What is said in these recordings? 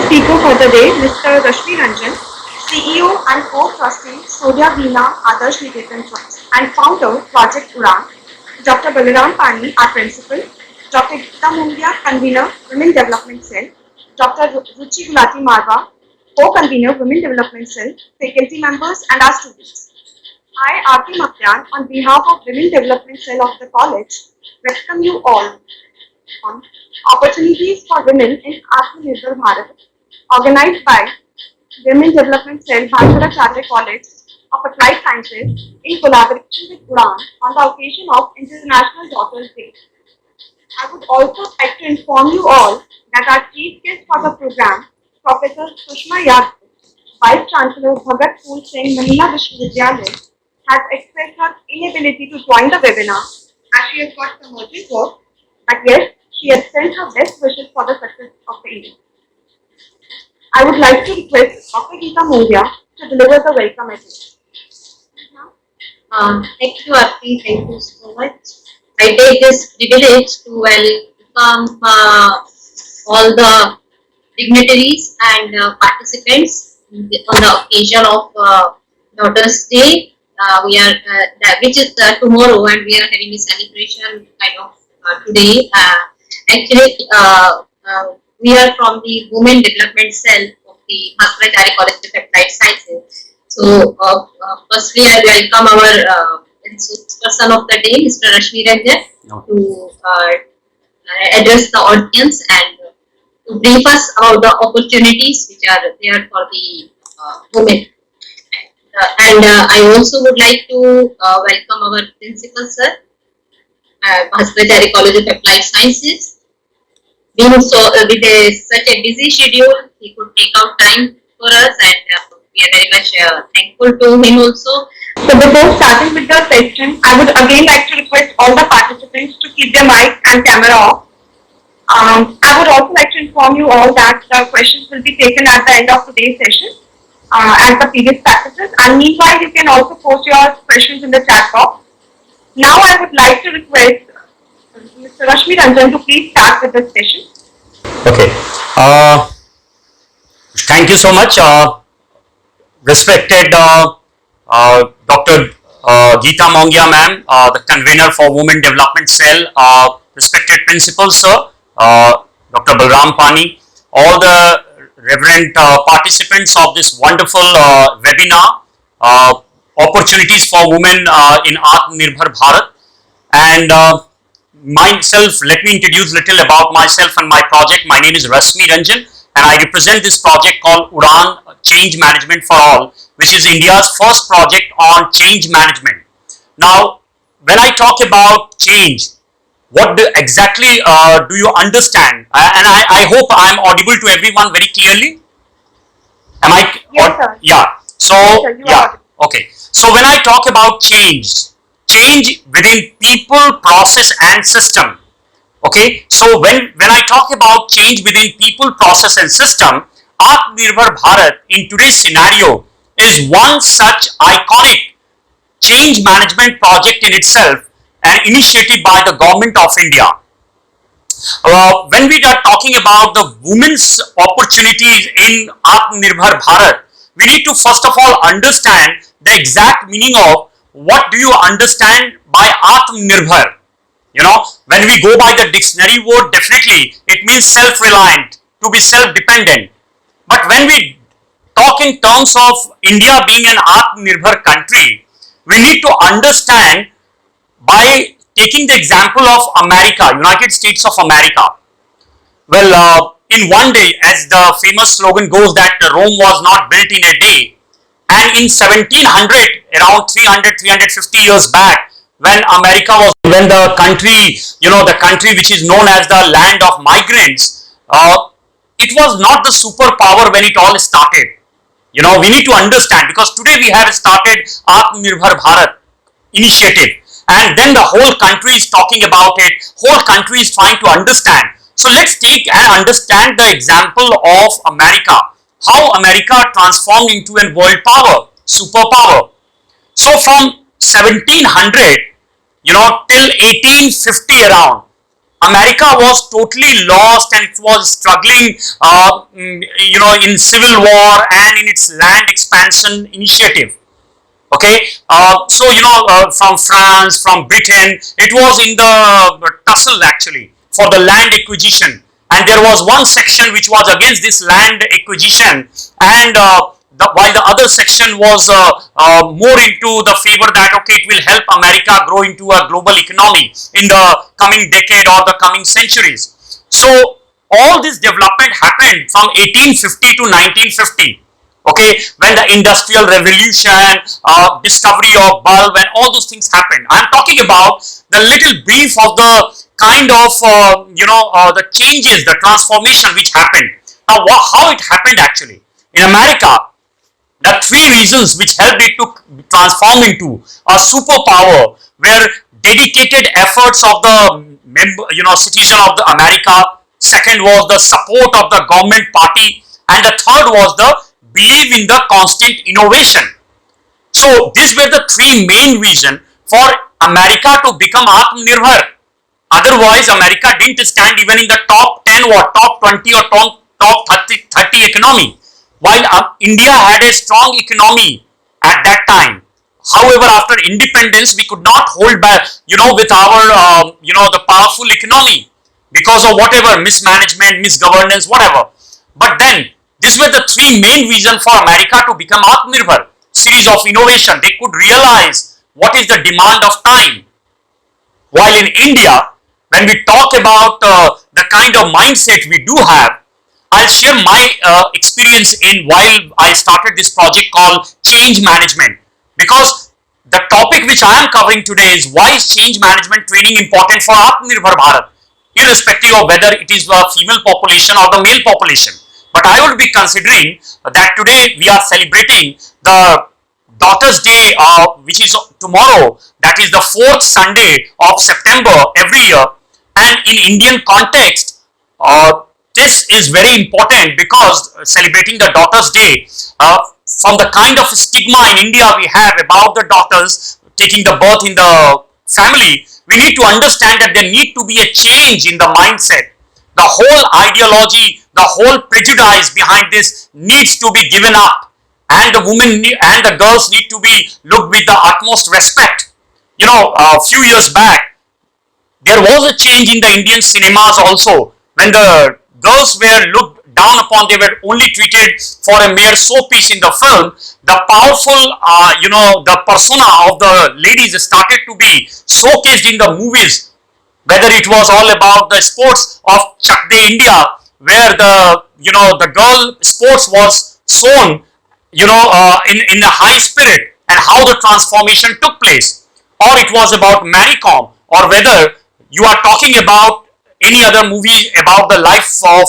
Speaker for the day, Mr. Rashmi Ranjan, CEO and co-trustee Surya Veena Adarsh Niketan Trust and founder Project Uddan, Dr. Balaram Pani, our principal, Dr. Geeta Mungia, convener Women Development Cell, Dr. Ruchi Gulati Marwa, co-convener Women Development Cell, faculty members and our students. I, Aarti Makyan, on behalf of Women Development Cell of the college, welcome you all on Opportunities for Women in Aatmanirbhar Bharat, organized by Women Development Cell, Bharat College of Applied Sciences in collaboration with Uddan on the occasion of International Daughters Day. I would also like to inform you all that our chief guest for the program, Professor Sushma Yadav, Vice Chancellor Bhagat Phool Singh Mahila Vishwavidyalaya, has expressed her inability to join the webinar as she has got some urgent work, but yes, she has sent her best wishes for the success of the event. I would like to request Dr. Geeta Mungia to deliver the welcome address. Thank you, Aarti. Thank you so much. I take this privilege to welcome all the dignitaries and participants on the occasion of Daughters Day. Which is tomorrow, and we are having a celebration kind of today. Actually, we are from the Women Development Cell of the Bharat College of Applied Sciences. So, firstly, I welcome our person of the day, Mr. Rashmi Ranjan, to address the audience and to brief us about the opportunities which are there for the women. I also would like to welcome our principal, sir, Bharat College of Applied Sciences. Being so with such a busy schedule, he could take out time for us, and we are very much thankful to him also. So before starting with the session, I would again like to request all the participants to keep their mic and camera off. I would also like to inform you all that the questions will be taken at the end of today's session as the previous practices, and meanwhile you can also post your questions in the chat box. Now I would like to request Mr. Rashmi Ranjan to please start with the session. Okay. Thank you so much, respected Dr. Geeta Mongia ma'am, the convener for Women Development Cell, respected principal sir, Dr. Balaram Pani, all the reverend participants of this wonderful webinar, opportunities for women in Aatmanirbhar Bharat, and myself, let me introduce a little about myself and my project. My name is Rashmi Ranjan, and I represent this project called Uddan Change Management for All, which is India's first project on change management. Now, when I talk about change, what exactly do you understand? And I hope I am audible to everyone very clearly. Am I? Yes, sir. Yeah. So, yes, sir, yeah. Okay. So, when I talk about change within people, process and system. Okay. So, when I talk about change within people, process and system, Aatmanirbhar Bharat in today's scenario is one such iconic change management project in itself, an initiative by the Govt. Of India. When we are talking about the women's opportunities in Aatmanirbhar Bharat, we need to first of all understand the exact meaning of what do you understand by Aatmanirbhar. You know, when we go by the dictionary word, definitely it means self-reliant, to be self-dependent. But when we talk in terms of India being an Aatmanirbhar country, we need to understand by taking the example of America, United States of America. Well, in one day, as the famous slogan goes, that Rome was not built in a day. And in 1700, around 350 years back, when the country, the country which is known as the land of migrants, it was not the superpower when it all started. We need to understand, because today we have started Aatmanirbhar Bharat initiative, and then the whole country is talking about it, whole country is trying to understand. So let's take and understand the example of America, how America transformed into a world power, superpower. So from 1700, till 1850 around, America was totally lost and it was struggling, in civil war and in its land expansion initiative. Okay, from France, from Britain, it was in the tussle actually for the land acquisition, and there was one section which was against this land acquisition, and while the other section was more into the favor that okay, it will help America grow into a global economy in the coming decade or the coming centuries. So all this development happened from 1850 to 1950. Okay, when the industrial revolution, discovery of bulb and all those things happened. I'm talking about the little brief of the kind of the changes, the transformation which happened. Now how it happened actually in America, the three reasons which helped it to transform into a superpower were dedicated efforts of the citizen of the America. Second was the support of the government party, and the third was the believe in the constant innovation. So these were the three main reasons for America to become Aatmanirbhar. Otherwise, America didn't stand even in the top 10 or top 20 or top 30 economy. While India had a strong economy at that time. However, after independence, we could not hold back, with our, the powerful economy because of whatever mismanagement, misgovernance, whatever. But then, these were the three main reasons for America to become Aatmanirbhar. Series of innovation. They could realize what is the demand of time. While in India, when we talk about the kind of mindset we do have, I'll share my experience in while I started this project called change management, because the topic which I am covering today is why is change management training important for Aatmanirbhar Bharat, irrespective of whether it is the female population or the male population. But I would be considering that today we are celebrating the Daughters' Day, which is tomorrow, that is the fourth Sunday of September every year. And in Indian context, this is very important because celebrating the Daughters' Day, from the kind of stigma in India we have about the daughters taking the birth in the family, we need to understand that there need to be a change in the mindset. The whole ideology, the whole prejudice behind this needs to be given up, and the women and the girls need to be looked with the utmost respect. A few years back, there was a change in the Indian cinemas also. When the girls were looked down upon, they were only treated for a mere showpiece in the film. The powerful, the persona of the ladies started to be showcased in the movies. Whether it was all about the sports of Chak De India, where the girl sports was shown, in a high spirit, and how the transformation took place, or it was about Mary Kom, or whether you are talking about any other movie about the life of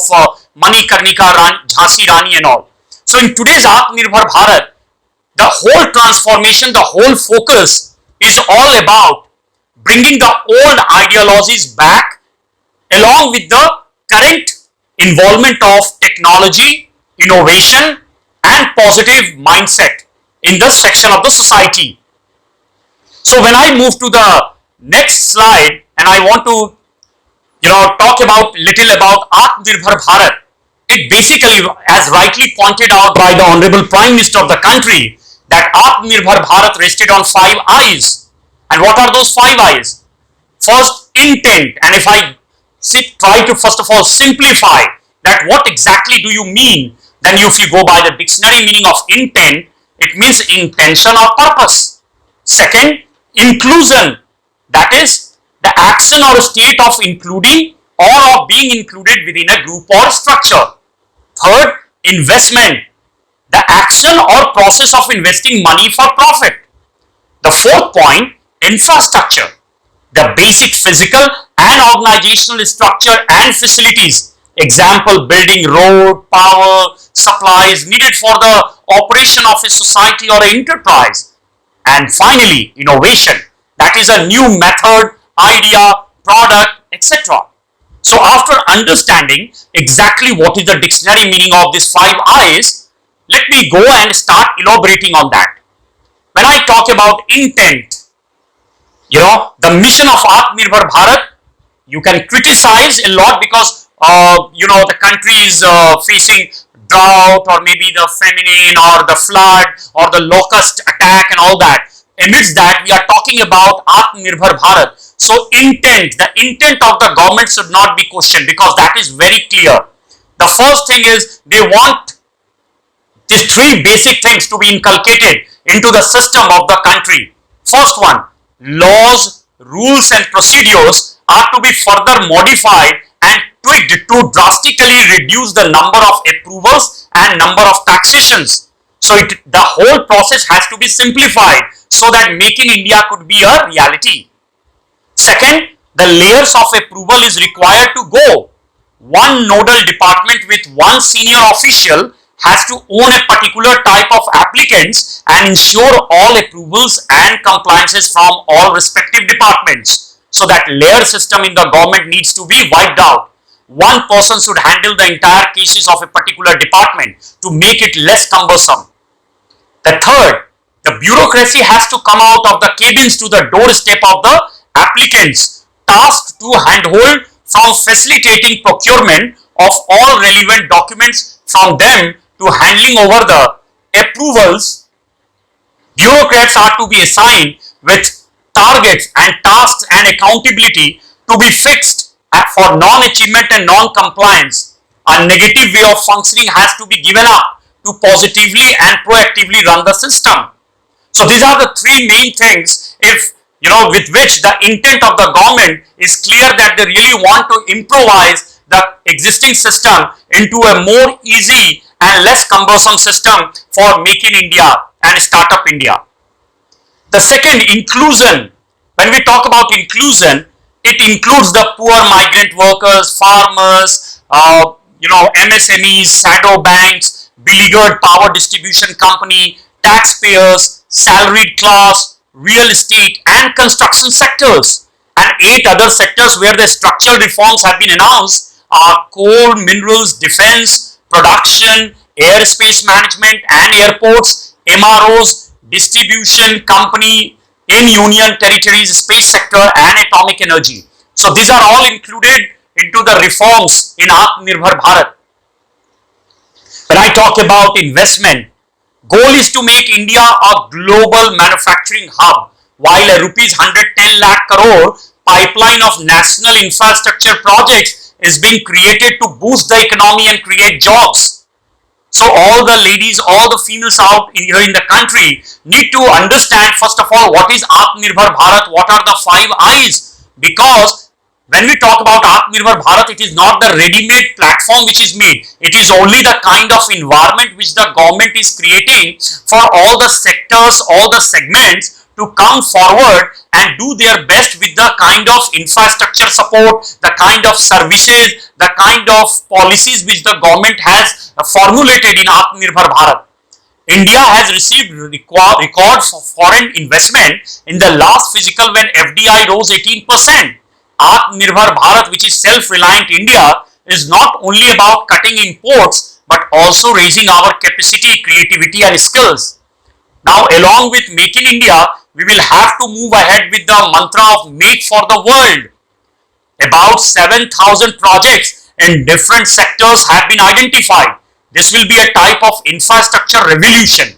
Manikarnika, Jhansi Rani and all. So in today's Aatmanirbhar Bharat, the whole transformation, the whole focus is all about bringing the old ideologies back along with the current involvement of technology, innovation and positive mindset in this section of the society. So when I move to the next slide and I want to talk little about Aatmanirbhar Bharat, it basically, as rightly pointed out by the Honorable Prime Minister of the country, that Aatmanirbhar Bharat rested on 5 I's. And what are those 5 I's? First, intent. And if I try to first of all simplify that what exactly do you mean, then if you go by the dictionary meaning of intent, it means intention or purpose. Second, inclusion. That is the action or state of including or of being included within a group or structure. Third, investment. The action or process of investing money for profit. The fourth point, infrastructure. The basic physical and organizational structure and facilities. Example, building road, power, supplies needed for the operation of a society or an enterprise. And finally, innovation. That is a new method, idea, product, etc. So after understanding exactly what is the dictionary meaning of these 5 I's, let me go and start elaborating on that. When I talk about intent, the mission of Aatmanirbhar Bharat You can criticize a lot because the country is facing drought, or maybe the famine or the flood or the locust attack and all that. Amidst that, we are talking about Aatmanirbhar Bharat. So the intent of the government should not be questioned, because that is very clear. The first thing is they want these three basic things to be inculcated into the system of the country. First one, laws, rules and procedures are to be further modified and tweaked to drastically reduce the number of approvals and number of taxations. So the whole process has to be simplified so that Make in India could be a reality. Second, the layers of approval is required to go. One nodal department with one senior official has to own a particular type of applicants and ensure all approvals and compliances from all respective departments. So that layer system in the government needs to be wiped out. One person should handle the entire cases of a particular department to make it less cumbersome. The third, the bureaucracy has to come out of the cabins to the doorstep of the applicants, tasked to handhold from facilitating procurement of all relevant documents from them to handling over the approvals. Bureaucrats are to be assigned with targets and tasks and accountability to be fixed for non-achievement and non-compliance. A negative way of functioning has to be given up to positively and proactively run the system. So these are the three main things, with which the intent of the government is clear, that they really want to improvise the existing system into a more easy and less cumbersome system for Make in India and Startup India. The second, inclusion. When we talk about inclusion, it includes the poor migrant workers, farmers, MSMEs, shadow banks, beleaguered power distribution company, taxpayers, salaried class, real estate and construction sectors, and 8 other sectors where the structural reforms have been announced are coal, minerals, defense, production, airspace management and airports, MROs, distribution company in union territories, space sector and atomic energy. So these are all included into the reforms in Aatmanirbhar Bharat. When I talk about investment, goal is to make India a global manufacturing hub, while a rupees 110 lakh crore pipeline of national infrastructure projects is being created to boost the economy and create jobs. So all the ladies, all the females out here in the country need to understand, first of all, what is Aatmanirbhar Bharat, what are the 5 I's, because when we talk about Aatmanirbhar Bharat, it is not the ready-made platform which is made. It is only the kind of environment which the government is creating for all the sectors, all the segments to come forward and do their best with the kind of infrastructure support, the kind of services, the kind of policies which the government has formulated in Aatmanirbhar Bharat. India has received records of foreign investment in the last fiscal when FDI rose 18%. Aatmanirbhar Bharat, which is self-reliant India, is not only about cutting imports but also raising our capacity, creativity and skills. Now, along with Make in India, we will have to move ahead with the mantra of Make for the World. About 7,000 projects in different sectors have been identified. This will be a type of infrastructure revolution.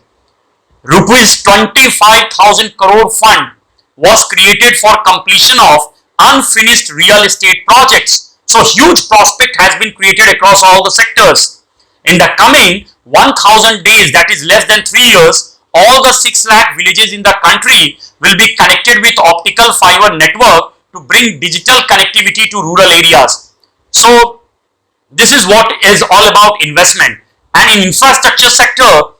Rupees 25,000 crore fund was created for completion of unfinished real estate projects. So huge prospect has been created across all the sectors. In the coming 1000 days, that is less than 3 years, all the 6 lakh villages in the country will be connected with optical fiber network to bring digital connectivity to rural areas. So this is what is all about investment. And in infrastructure sector,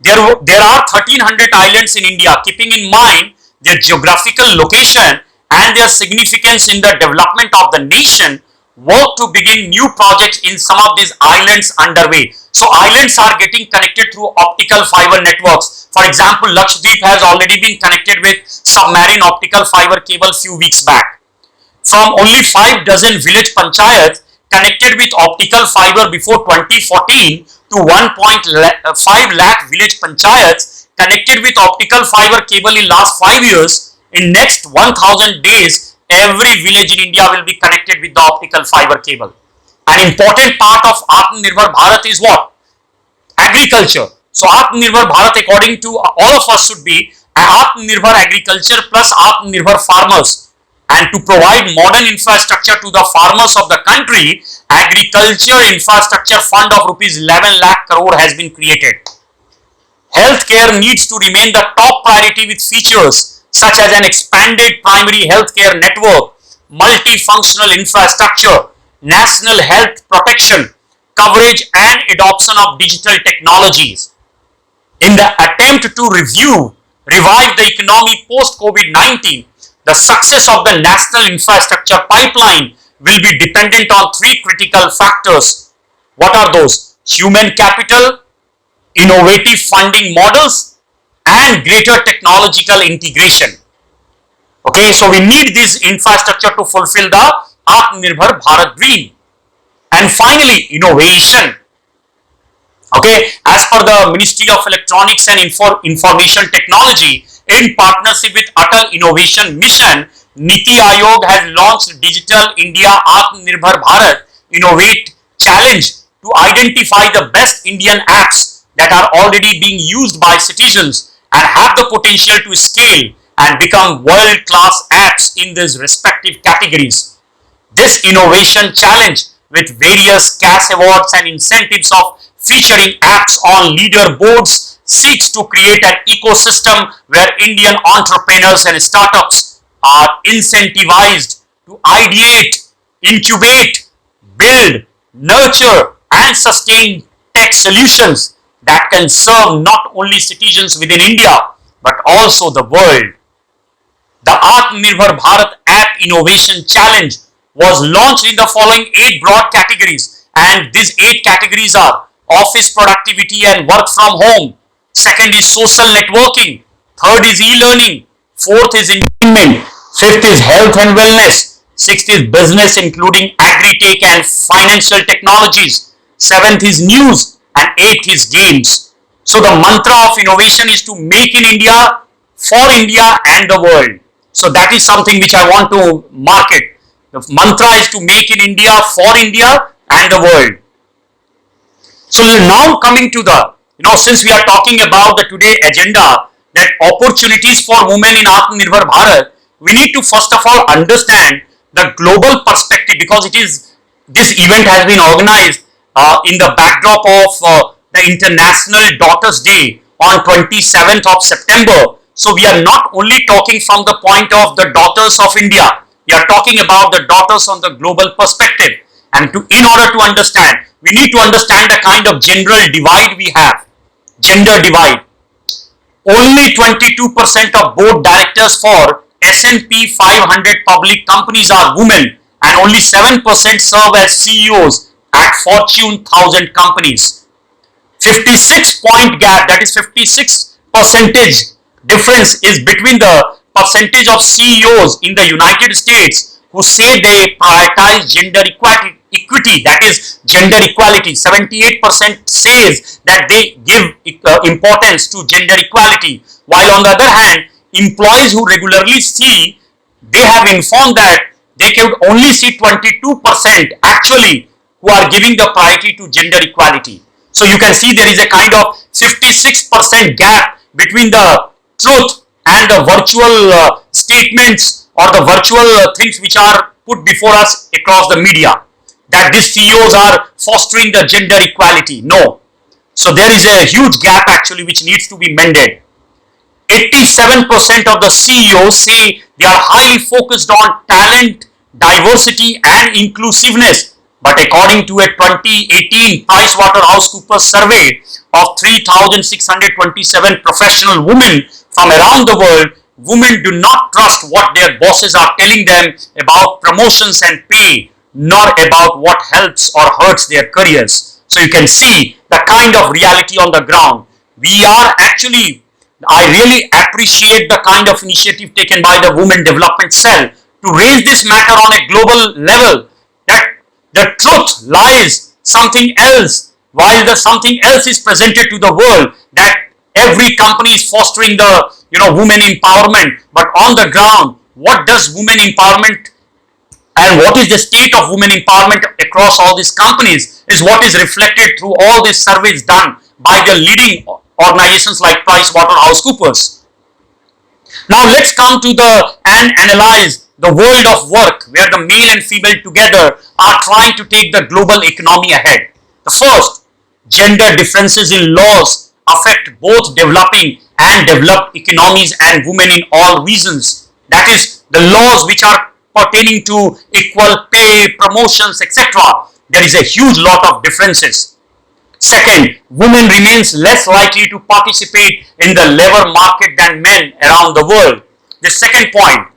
there are 1300 islands in India. Keeping in mind their geographical location and their significance in the development of the nation, work to begin new projects in some of these islands underway. So islands are getting connected through optical fiber networks. For example, Lakshadweep has already been connected with submarine optical fiber cable few weeks back. From only 5 dozen village panchayats connected with optical fiber before 2014 to 1.5 lakh village panchayats connected with optical fiber cable in last 5 years, in next 1000 days, every village in India will be connected with the optical fiber cable. An important part of Aatmanirbhar Bharat is what? Agriculture. So Aatmanirbhar Bharat, according to all of us, should be Aatmanirbhar agriculture plus Aatmanirbhar farmers. And to provide modern infrastructure to the farmers of the country, Agriculture Infrastructure Fund of rupees 11 lakh crore has been created. Healthcare needs to remain the top priority with features such as an expanded primary healthcare network, multifunctional infrastructure, national health protection, coverage and adoption of digital technologies. In the attempt to revive the economy post COVID-19, the success of the national infrastructure pipeline will be dependent on three critical factors. What are those? Human capital, innovative funding models, and greater technological integration. Okay, so we need this infrastructure to fulfill the Aatmanirbhar Bharat dream. And finally, innovation. Okay, as per the Ministry of Electronics and Information Technology, in partnership with Atal Innovation Mission, Niti Aayog has launched Digital India Aatmanirbhar Bharat Innovate Challenge to identify the best Indian apps that are already being used by citizens and have the potential to scale and become world-class apps in these respective categories. This innovation challenge, with various cash awards and incentives of featuring apps on leaderboards, seeks to create an ecosystem where Indian entrepreneurs and startups are incentivized to ideate, incubate, build, nurture and sustain tech solutions that can serve not only citizens within India but also the world. The Aatmanirbhar Bharat App Innovation Challenge was launched in the following 8 broad categories, and these 8 categories are office productivity and work from home. Second is social networking. Third is e-learning. Fourth is entertainment. Fifth is health and wellness. Sixth is business including agri-tech and financial technologies. Seventh is news and eighth is games. So the mantra of innovation is to make in India, for India and the world. So that is something which I want to market. The mantra is to make in India, for India and the world. So now coming to the, since we are talking about the today agenda, that opportunities for women in Aatmanirbhar Bharat, we need to first of all understand the global perspective, because this event has been organized in the backdrop of the International Daughters Day on 27th of September. So we are not only talking from the point of the daughters of India, we are talking about the daughters on the global perspective. And in order to understand, we need to understand the kind of general divide we have. Gender divide. Only 22% of board directors for S&P 500 public companies are women, and only 7% serve as CEOs at Fortune 1000 companies. 56 point gap, that is 56 percentage difference is between the percentage of CEOs in the United States who say they prioritize gender equity, that is gender equality. 78% says that they give importance to gender equality, while on the other hand, employees who regularly see, they have informed that they could only see 22% actually who are giving the priority to gender equality. So you can see there is a kind of 56% gap between the truth and the virtual statements or the virtual things which are put before us across the media, that these CEOs are fostering the gender equality. No. So there is a huge gap actually which needs to be mended. 87% of the CEOs say they are highly focused on talent, diversity and inclusiveness. But according to a 2018 PricewaterhouseCoopers survey of 3,627 professional women from around the world, women do not trust what their bosses are telling them about promotions and pay, nor about what helps or hurts their careers. So you can see the kind of reality on the ground. We are actually, I really appreciate the kind of initiative taken by the Women Development Cell to raise this matter on a global level, that the truth lies something else, while the something else is presented to the world, that every company is fostering the women empowerment, but on the ground what does women empowerment and what is the state of women empowerment across all these companies is what is reflected through all these surveys done by the leading organizations like PricewaterhouseCoopers. Now let's come to and analyze the world of work where the male and female together are trying to take the global economy ahead. The first, gender differences in laws affect both developing and developed economies and women in all regions. That is, the laws which are pertaining to equal pay, promotions, etc. There is a huge lot of differences. Second, women remains less likely to participate in the labor market than men around the world. The second point,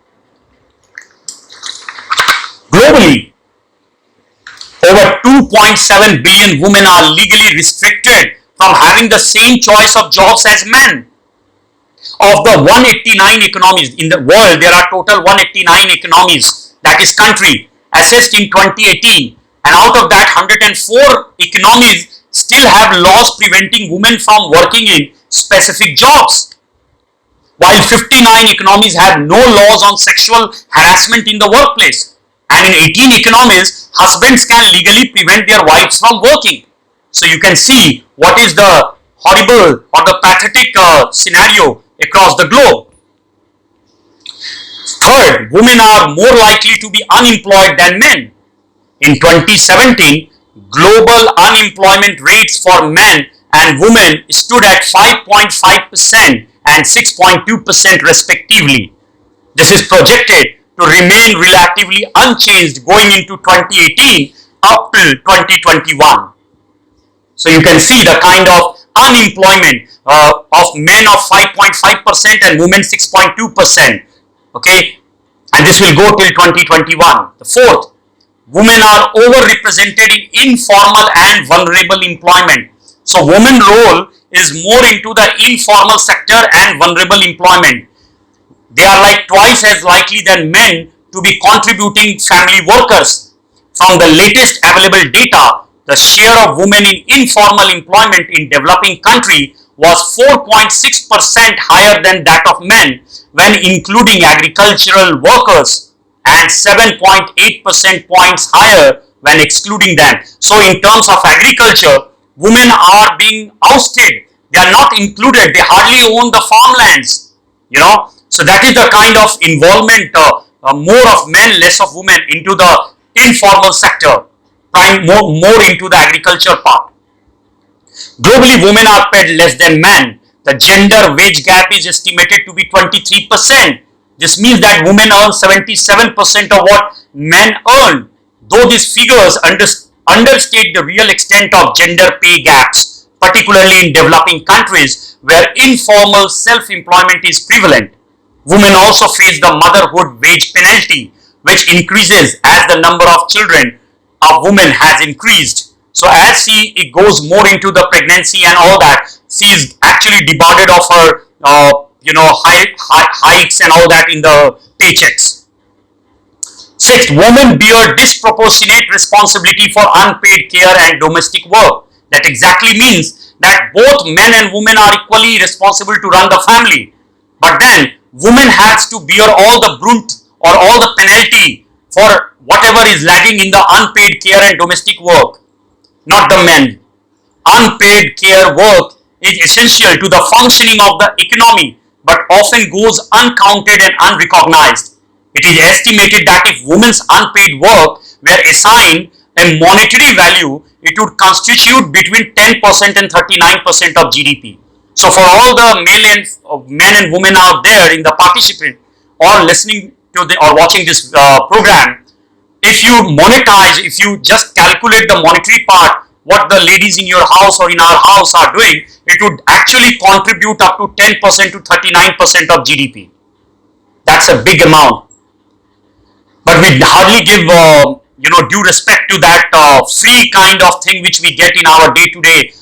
globally, over 2.7 billion women are legally restricted from having the same choice of jobs as men. Of the 189 economies in the world, there are total 189 economies, that is country, assessed in 2018, and out of that 104 economies still have laws preventing women from working in specific jobs, while 59 economies have no laws on sexual harassment in the workplace, and in 18 economies, husbands can legally prevent their wives from working. So you can see what is the horrible or the pathetic scenario across the globe. Third, women are more likely to be unemployed than men. In 2017, global unemployment rates for men and women stood at 5.5% and 6.2% respectively. This is projected to remain relatively unchanged going into 2018 up till 2021. So you can see the kind of unemployment of men of 5.5% and women 6.2%. Okay, and this will go till 2021. The fourth, women are overrepresented in informal and vulnerable employment. So women role is more into the informal sector and vulnerable employment. They are like twice as likely than men to be contributing family workers. From the latest available data, the share of women in informal employment in developing country was 4.6% higher than that of men when including agricultural workers and 7.8% points higher when excluding them. So in terms of agriculture, women are being ousted. They are not included. They hardly own the farmlands, So that is the kind of involvement, more of men, less of women into the informal sector, more into the agriculture part. Globally, women are paid less than men. The gender wage gap is estimated to be 23%. This means that women earn 77% of what men earn. Though these figures understate the real extent of gender pay gaps, particularly in developing countries where informal self-employment is prevalent. Women also face the motherhood wage penalty, which increases as the number of children a woman has increased. So as it goes more into the pregnancy and all that, she is actually debarred of her, hikes and all that in the paychecks. Sixth, women bear disproportionate responsibility for unpaid care and domestic work. That exactly means that both men and women are equally responsible to run the family. But then, women has to bear all the brunt or all the penalty for whatever is lagging in the unpaid care and domestic work, not the men. Unpaid care work is essential to the functioning of the economy, but often goes uncounted and unrecognized. It is estimated that if women's unpaid work were assigned a monetary value, it would constitute between 10% and 39% of GDP. So for all the men and women out there in the participant or listening to or watching this program, if you just calculate the monetary part, what the ladies in your house or in our house are doing, it would actually contribute up to 10% to 39% of GDP. That's a big amount. But we hardly give due respect to that free kind of thing which we get in our day-to-day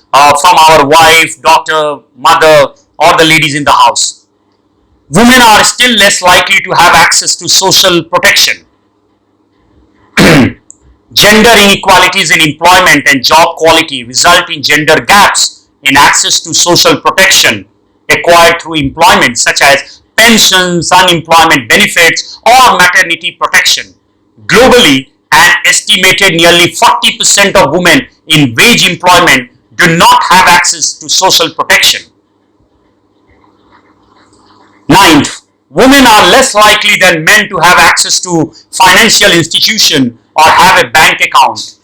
from our wife, daughter, mother, or the ladies in the house. Women are still less likely to have access to social protection. Gender inequalities in employment and job quality result in gender gaps in access to social protection acquired through employment, such as pensions, unemployment benefits, or maternity protection. Globally, an estimated nearly 40% of women in wage employment do not have access to social protection. Ninth, women are less likely than men to have access to financial institution or have a bank account.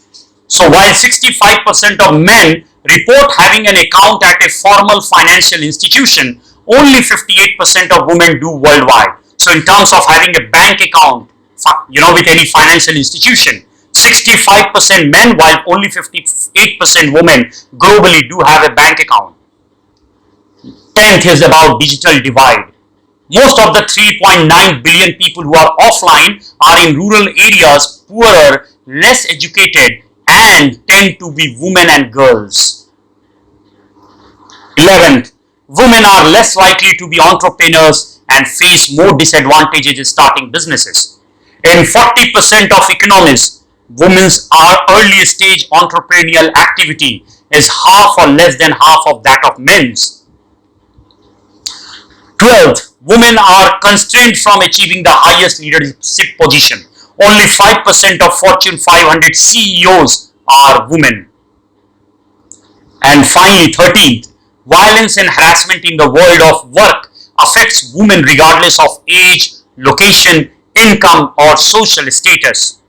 So while 65% of men report having an account at a formal financial institution, only 58% of women do worldwide. So in terms of having a bank account, with any financial institution, 65% men while only 58% women globally do have a bank account. 10th is about digital divide. Most of the 3.9 billion people who are offline are in rural areas, poorer, less educated, and tend to be women and girls. 11th, women are less likely to be entrepreneurs and face more disadvantages in starting businesses. In 40% of economies, women's early stage entrepreneurial activity is half or less than half of that of men's. 12th, women are constrained from achieving the highest leadership position. Only 5% of Fortune 500 CEOs are women. And finally, 13th, violence and harassment in the world of work affects women regardless of age, location, income, or social status.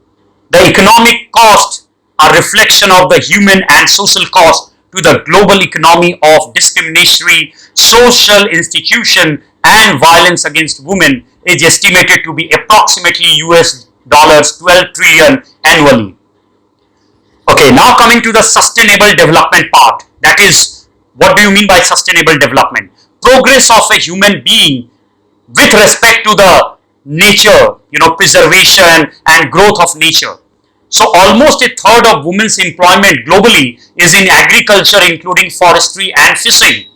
The economic costs are a reflection of the human and social cost to the global economy of discriminatory social institution and violence against women is estimated to be approximately US dollars 12 trillion annually. Okay, now coming to the sustainable development part. That is, what do you mean by sustainable development? Progress of a human being with respect to the nature, preservation and growth of nature. So almost a third of women's employment globally is in agriculture, including forestry and fishing.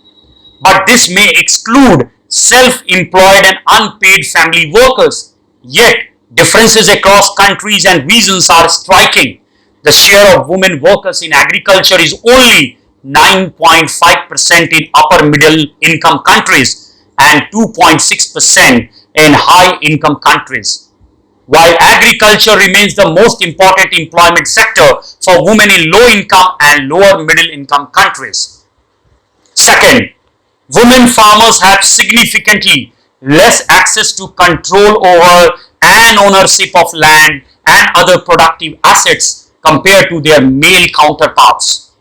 But this may exclude self-employed and unpaid family workers. Yet, differences across countries and regions are striking. The share of women workers in agriculture is only 9.5% in upper middle income countries and 2.6% in high income countries. While agriculture remains the most important employment sector for women in low income and lower middle income countries. Second, women farmers have significantly less access to control over and ownership of land and other productive assets compared to their male counterparts.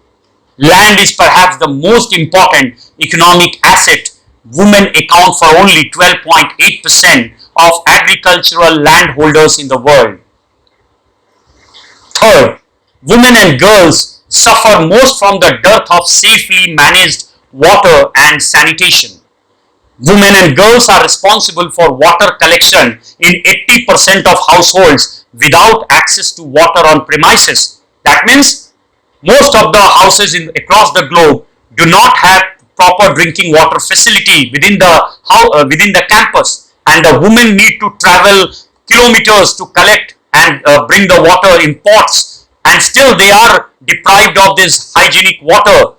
Land is perhaps the most important economic asset. Women account for only 12.8% of agricultural landholders in the world. Third, women and girls suffer most from the dearth of safely managed water and sanitation. Women and girls are responsible for water collection in 80% of households without access to water on premises. That means most of the houses across the globe do not have proper drinking water facility within the campus, and the women need to travel kilometers to collect and bring the water in pots, and still they are deprived of this hygienic water.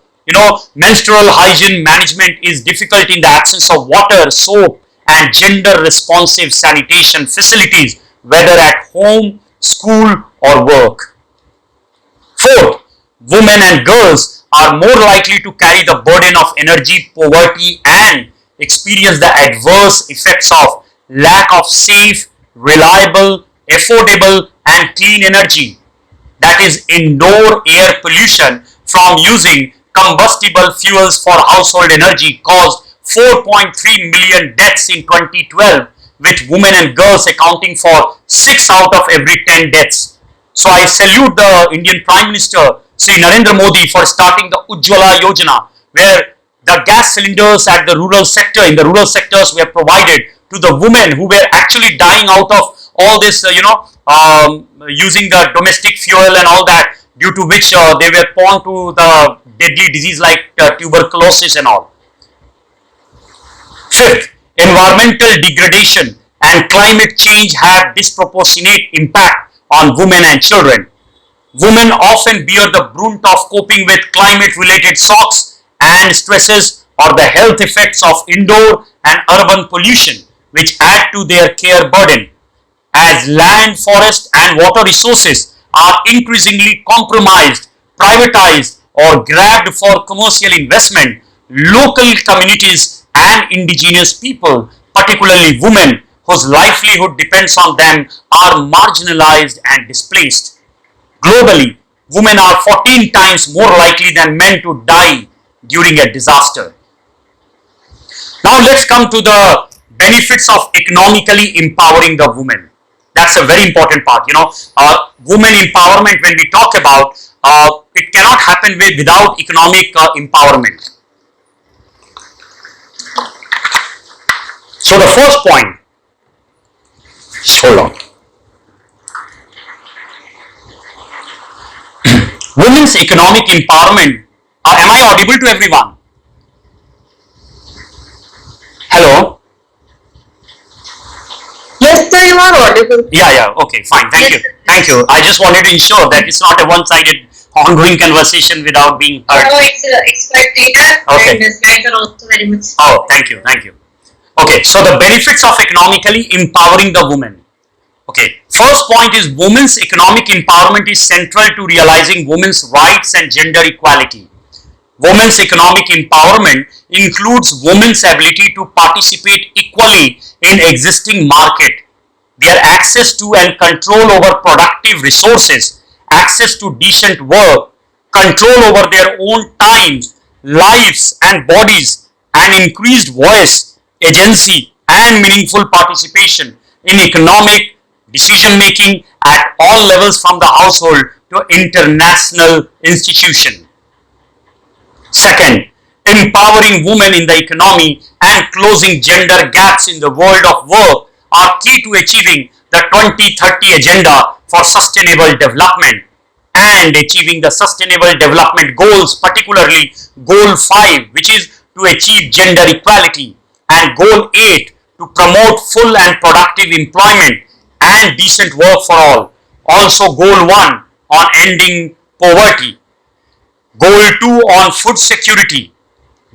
Menstrual hygiene management is difficult in the absence of water, soap, and gender responsive sanitation facilities, whether at home, school, or work. Fourth, women and girls are more likely to carry the burden of energy poverty and experience the adverse effects of lack of safe, reliable, affordable, and clean energy. That is, indoor air pollution from using combustible fuels for household energy caused 4.3 million deaths in 2012, with women and girls accounting for 6 out of every 10 deaths. So I salute the Indian Prime Minister Sri Narendra Modi for starting the Ujjwala Yojana, where the gas cylinders in the rural sectors were provided to the women who were actually dying out of all this, using the domestic fuel and all that, due to which they were prone to the deadly disease like tuberculosis and all. Fifth, environmental degradation and climate change have disproportionate impact on women and children. Women often bear the brunt of coping with climate-related shocks and stresses or the health effects of indoor and urban pollution. which add to their care burden. As land, forest and water resources are increasingly compromised, privatized or grabbed for commercial investment, local communities and indigenous people, particularly women whose livelihood depends on them, are marginalized and displaced. Globally, women are 14 times more likely than men to die during a disaster. Now let's come to the benefits of economically empowering the woman. That's a very important part. Women empowerment, when we talk about, it cannot happen without economic empowerment. So the first point, hold on. Women's economic empowerment. Am I audible to everyone? Hello? Yes, sir, you are audible. Yeah, okay, fine, thank you. Thank you. I just wanted to ensure that it's not a one-sided ongoing conversation without being heard. No, it's quite clear. Okay. And the slides are also very much. Oh, thank you. Okay, so the benefits of economically empowering the woman. Okay, first point is women's economic empowerment is central to realizing women's rights and gender equality. Women's economic empowerment includes women's ability to participate equally in existing market, their access to and control over productive resources, access to decent work, control over their own times, lives and bodies, and increased voice, agency and meaningful participation in economic decision making at all levels from the household to international institution. Second, empowering women in the economy and closing gender gaps in the world of work are key to achieving the 2030 Agenda for Sustainable Development and achieving the Sustainable Development Goals, particularly Goal 5, which is to achieve gender equality, and Goal 8, to promote full and productive employment and decent work for all. Also Goal 1 on ending poverty, Goal 2 on food security,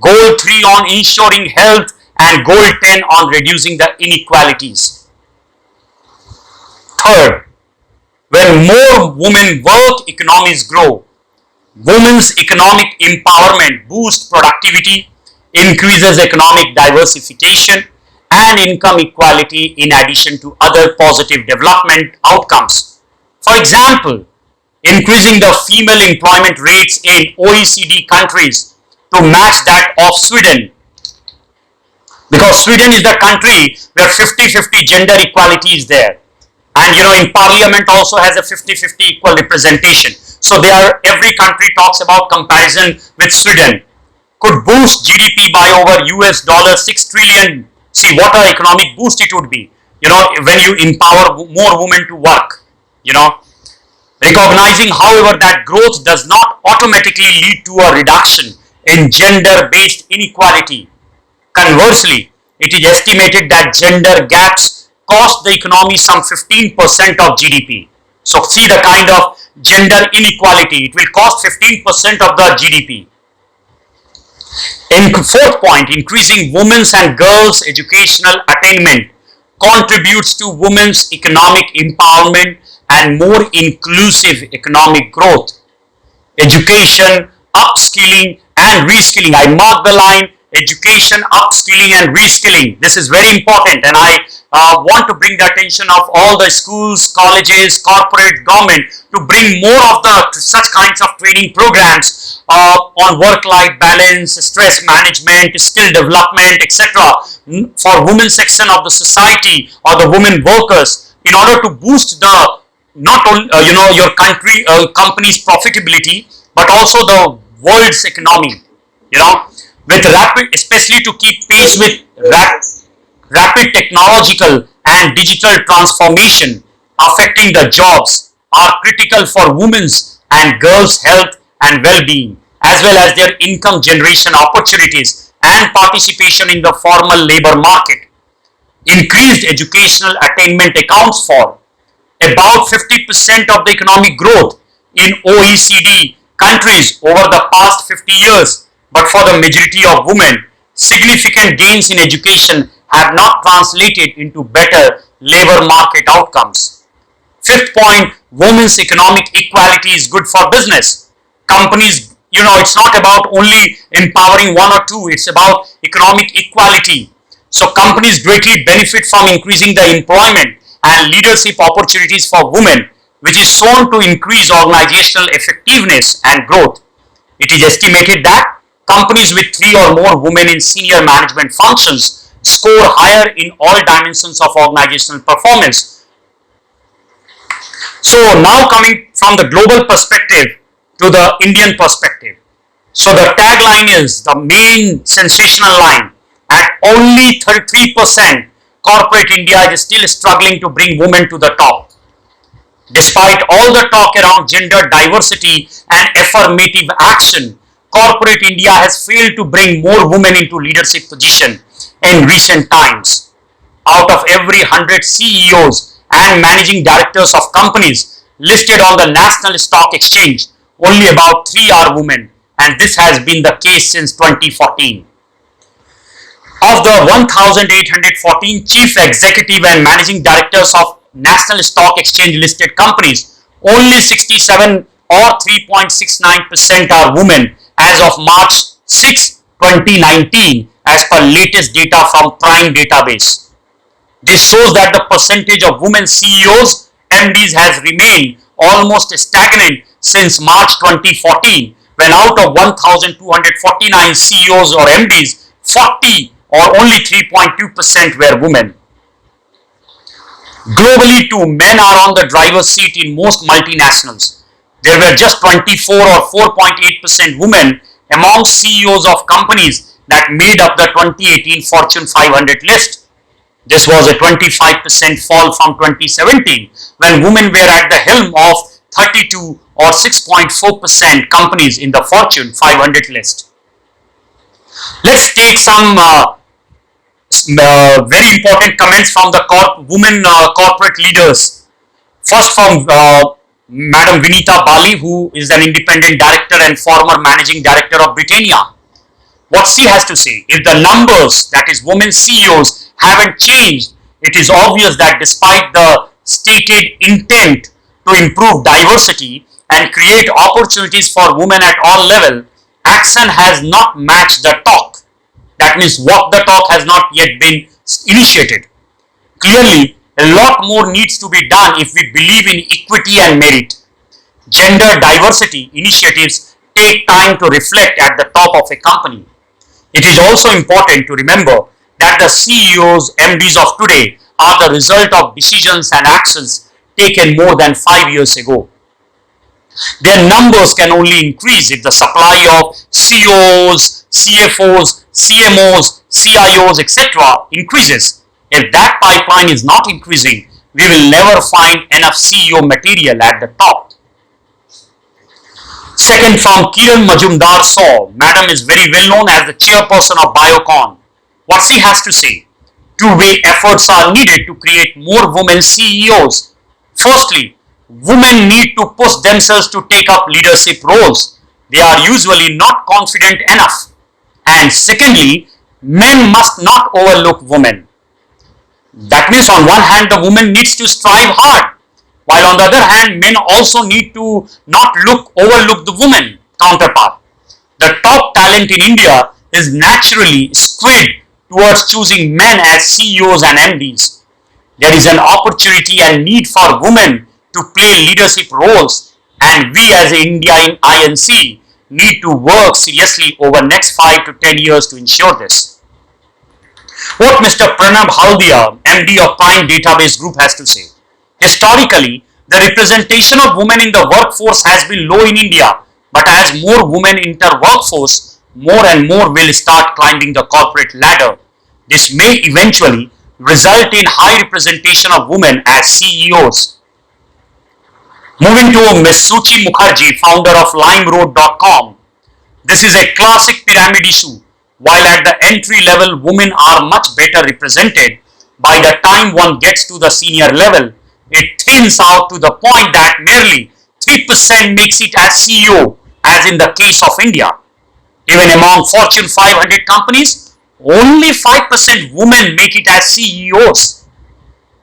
Goal 3 on ensuring health, and Goal 10 on reducing the inequalities. Third, when more women work, economies grow. Women's economic empowerment boosts productivity, increases economic diversification and income equality in addition to other positive development outcomes. For example, increasing the female employment rates in OECD countries to match that of Sweden, because Sweden is the country where 50-50 gender equality is there, and in parliament also has a 50-50 equal representation. So every country talks about comparison with Sweden, could boost GDP by over $6 trillion. See what an economic boost it would be, when you empower more women to work, recognizing, however, that growth does not automatically lead to a reduction in gender-based inequality. Conversely, it is estimated that gender gaps cost the economy some 15% of GDP. So see the kind of gender inequality, it will cost 15% of the GDP. In fourth point, increasing women's and girls' educational attainment contributes to women's economic empowerment and more inclusive economic growth. Education, upskilling and reskilling. I mark the line education, upskilling and reskilling. This is very important, and I want to bring the attention of all the schools, colleges, corporate, government to bring more of such kinds of training programs on work-life balance, stress management, skill development, etc. for women section of the society or the women workers, in order to boost the not only your company's profitability, but also the world's economy. With rapid, especially to keep pace with rapid technological and digital transformation affecting the jobs, are critical for women's and girls' health and well-being, as well as their income generation opportunities and participation in the formal labor market. Increased educational attainment accounts for about 50% of the economic growth in OECD countries over the past 50 years. But for the majority of women, significant gains in education have not translated into better labor market outcomes. Fifth point, women's economic equality is good for business. Companies, it's not about only empowering one or two, it's about economic equality. So companies greatly benefit from increasing the employment and leadership opportunities for women, which is shown to increase organizational effectiveness and growth. It is estimated that companies with 3 or more women in senior management functions score higher in all dimensions of organizational performance. So now coming from the global perspective to the Indian perspective. So the tagline is the main sensational line. At only 33%, corporate India is still struggling to bring women to the top. Despite all the talk around gender diversity and affirmative action, corporate India has failed to bring more women into leadership position in recent times. Out of every 100 CEOs and managing directors of companies listed on the National Stock Exchange, only about 3 are women, and this has been the case since 2014. Of the 1,814 chief executive and managing directors of National Stock Exchange listed companies, only 67 or 3.69% are women as of March 6, 2019 as per latest data from Prime database. This shows that the percentage of women CEOs, MDs has remained almost stagnant since March 2014, when out of 1,249 CEOs or MDs, 40 or only 3.2% were women. Globally too, men are on the driver's seat in most multinationals. There were just 24 or 4.8% women among CEOs of companies that made up the 2018 Fortune 500 list. This was a 25% fall from 2017, when women were at the helm of 32 or 6.4% companies in the Fortune 500 list. Let's take some very important comments from the women corporate leaders. First from Madam Vinita Bali, who is an independent director and former managing director of Britannia. What she has to say, if the numbers, that is women CEOs, haven't changed, it is obvious that despite the stated intent to improve diversity and create opportunities for women at all levels, action has not matched the talk. That means walk the talk has not yet been initiated. Clearly, a lot more needs to be done if we believe in equity and merit. Gender diversity initiatives take time to reflect at the top of a company. It is also important to remember that the CEOs, MDs of today are the result of decisions and actions taken more than 5 years ago. Their numbers can only increase if the supply of CEOs, CFOs, CMOs, CIOs, etc. increases. If that pipeline is not increasing, we will never find enough CEO material at the top. Second, from Kiran Majumdar Saw, Madam is very well known as the chairperson of Biocon. What she has to say? Two-way efforts are needed to create more women CEOs. Firstly, women need to push themselves to take up leadership roles. They are usually not confident enough. And secondly, men must not overlook women. That means on one hand, the woman needs to strive hard, while on the other hand, men also need to not overlook the woman counterpart. The top talent in India is naturally skewed towards choosing men as CEOs and MDs. There is an opportunity and need for women to play leadership roles, and we as India in INC need to work seriously over next 5 to 10 years to ensure this. What Mr. Pranab Haldia, MD of Prime Database Group, has to say. Historically, the representation of women in the workforce has been low in India, but as more women enter workforce, more and more will start climbing the corporate ladder. This may eventually result in high representation of women as CEOs. Moving to Ms. Suchi Mukherjee, founder of LimeRoad.com. This is a classic pyramid issue. While at the entry level, women are much better represented, by the time one gets to the senior level, it thins out to the point that merely 3% makes it as CEO, as in the case of India. Even among Fortune 500 companies, Only 5% women make it as CEOs.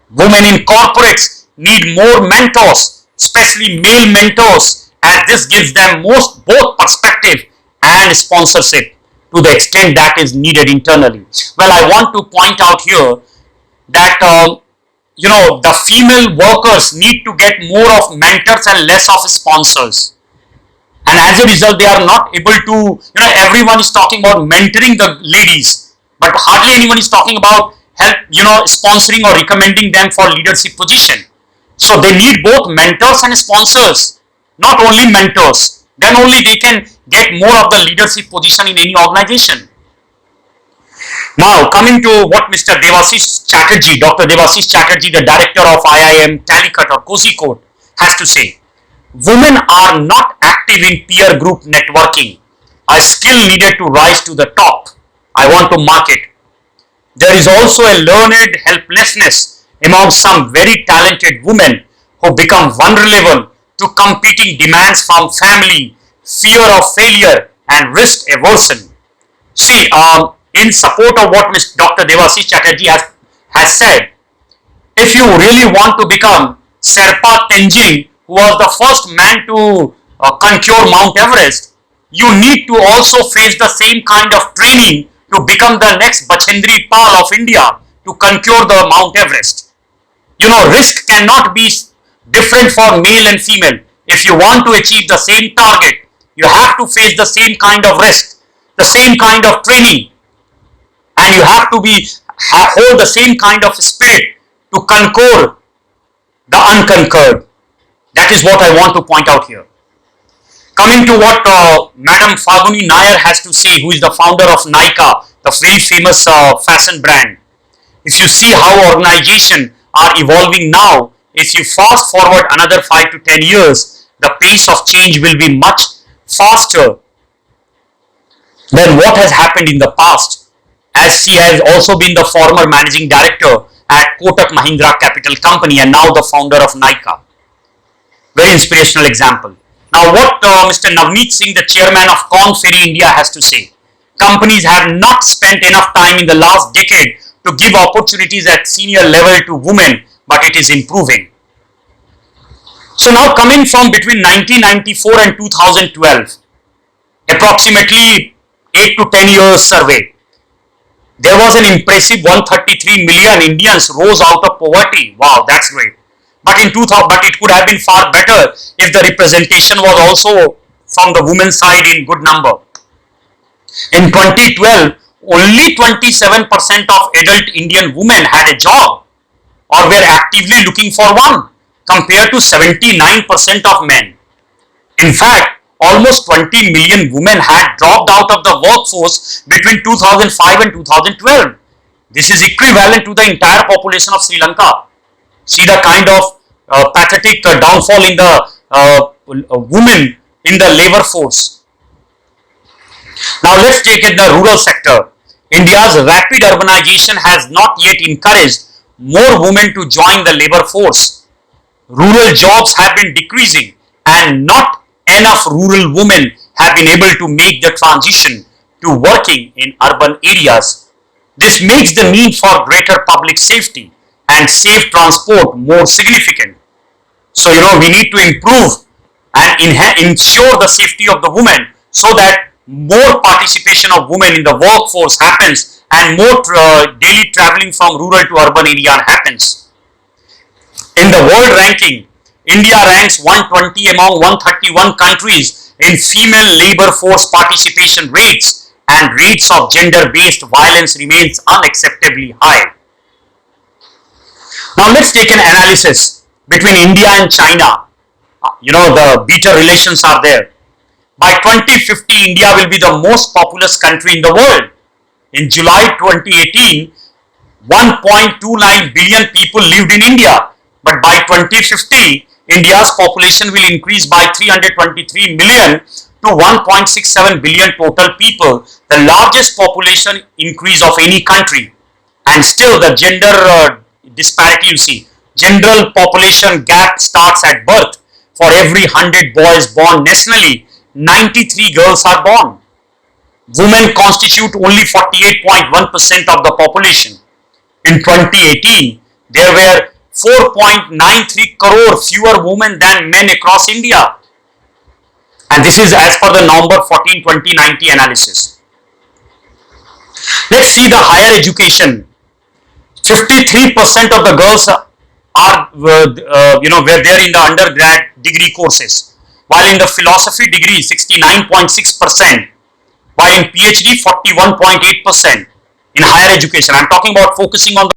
Women in corporates need more mentors, especially male mentors, as this gives them both perspective and sponsorship to the extent that is needed internally. Well, I want to point out here that the female workers need to get more of mentors and less of sponsors, and as a result they are not able to, everyone is talking about mentoring the ladies, but hardly anyone is talking about help, sponsoring or recommending them for leadership position. So they need both mentors and sponsors, not only mentors, then only they can get more of the leadership position in any organization. Now coming to what Mr. Devasish Chatterjee, Dr. Devasish Chatterjee, the director of IIM Calicut or Kozhikode, has to say, women are not active in peer group networking, a skill needed to rise to the top. I want to mark it. There is also a learned helplessness among some very talented women who become vulnerable to competing demands from family, fear of failure, and risk aversion. See, in support of what Dr. Devasish Chatterjee has said, if you really want to become Sherpa Tenzing, who was the first man to conquer Mount Everest, you need to also face the same kind of training to become the next Bachendri Pal of India to conquer the Mount Everest. Risk cannot be different for male and female. If you want to achieve the same target, you have to face the same kind of risk, the same kind of training, and you have to hold the same kind of spirit to conquer the unconquered. That is what I want to point out here. Coming to what Madam Falguni Nair has to say, who is the founder of Nykaa, the very famous fashion brand. If you see how organizations are evolving now, if you fast forward another 5 to 10 years, the pace of change will be much faster than what has happened in the past, as she has also been the former managing director at Kotak Mahindra Capital Company and now the founder of Nykaa. Very inspirational example. Now what Mr. Navneet Singh, the chairman of Corn Ferry India, has to say. Companies have not spent enough time in the last decade to give opportunities at senior level to women, but it is improving. So now coming from between 1994 and 2012, approximately 8 to 10 years survey, there was an impressive 133 million Indians rose out of poverty. Wow, that's great. But it could have been far better if the representation was also from the women's side in good number. In 2012, only 27% of adult Indian women had a job or were actively looking for one, compared to 79% of men. In fact, almost 20 million women had dropped out of the workforce between 2005 and 2012. This is equivalent to the entire population of Sri Lanka. See the kind of pathetic downfall in the women in the labor force. Now let's take it the rural sector. India's rapid urbanization has not yet encouraged more women to join the labor force. Rural jobs have been decreasing and not enough rural women have been able to make the transition to working in urban areas. This makes the need for greater public safety and safe transport more significant. So, we need to improve and ensure the safety of the women so that more participation of women in the workforce happens and more daily traveling from rural to urban area happens. In the world ranking, India ranks 120 among 131 countries in female labor force participation rates, and rates of gender-based violence remains unacceptably high. Now let's take an analysis between India and China. The bitter relations are there. By 2050, India will be the most populous country in the world. In July 2018, 1.29 billion people lived in India. But by 2050, India's population will increase by 323 million to 1.67 billion total people, the largest population increase of any country. And still the gender disparity, you see, general population gap starts at birth. For every 100 boys born nationally, 93 girls are born. Women constitute only 48.1% of the population. In 2018, there were 4.93 crore fewer women than men across India. And this is as per the November 14, 2090 analysis. Let's see the higher education. 53% of the girls are, were there in the undergrad degree courses, while in the philosophy degree 69.6%, while in PhD 41.8%. In higher education, I'm talking about focusing on the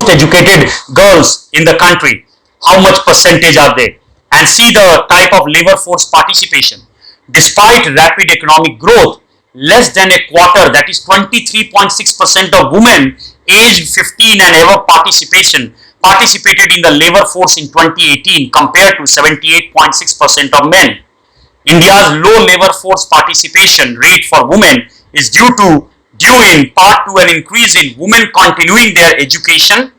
most educated girls in the country. How much percentage are they? And see the type of labor force participation. Despite rapid economic growth, less than a quarter, that is 23.6% of women aged 15 and above participated in the labor force in 2018 compared to 78.6% of men. India's low labor force participation rate for women is due in part to an increase in women continuing their education,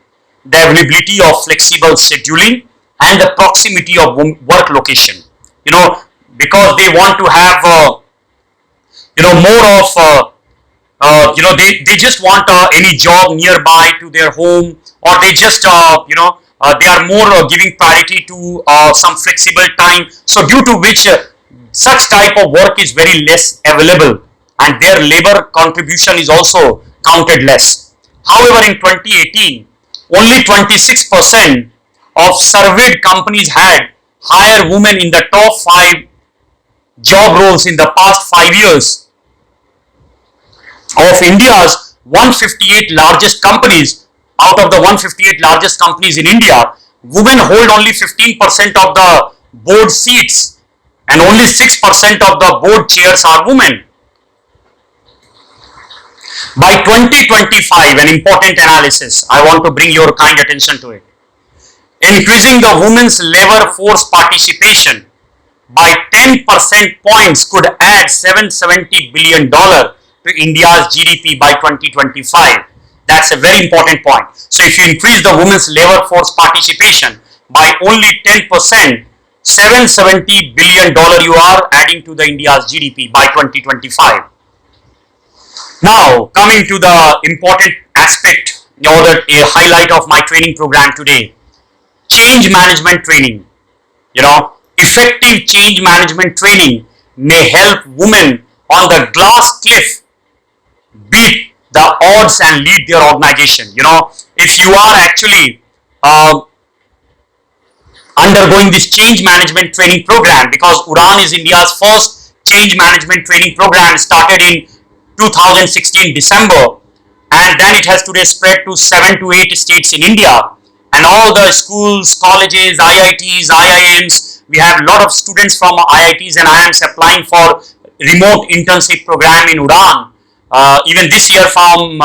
the availability of flexible scheduling, and the proximity of work location. Because they want to have more of they just want any job nearby to their home, or they just they are more giving priority to some flexible time, so due to which such type of work is very less available, and their labor contribution is also counted less. However, in 2018, only 26% of surveyed companies had hired women in the top 5 job roles in the past 5 years. Of India's 158 largest companies, out of the 158 largest companies in India, women hold only 15% of the board seats, and only 6% of the board chairs are women. By 2025, an important analysis, I want to bring your kind attention to it. Increasing the women's labor force participation by 10% points could add $770 billion to India's GDP by 2025. That's a very important point. So if you increase the women's labor force participation by only 10%, $770 billion you are adding to the India's GDP by 2025. Now, coming to the important aspect or the highlight of my training program today, change management training. Effective change management training may help women on the glass cliff beat the odds and lead their organization. If you are actually undergoing this change management training program, because Uddan is India's first change management training program, started in 2016 December, and then it has today spread to 7 to 8 states in India, and all the schools, colleges, IITs, IIMs, we have a lot of students from IITs and IIMs applying for remote internship program in Uddan. Even this year from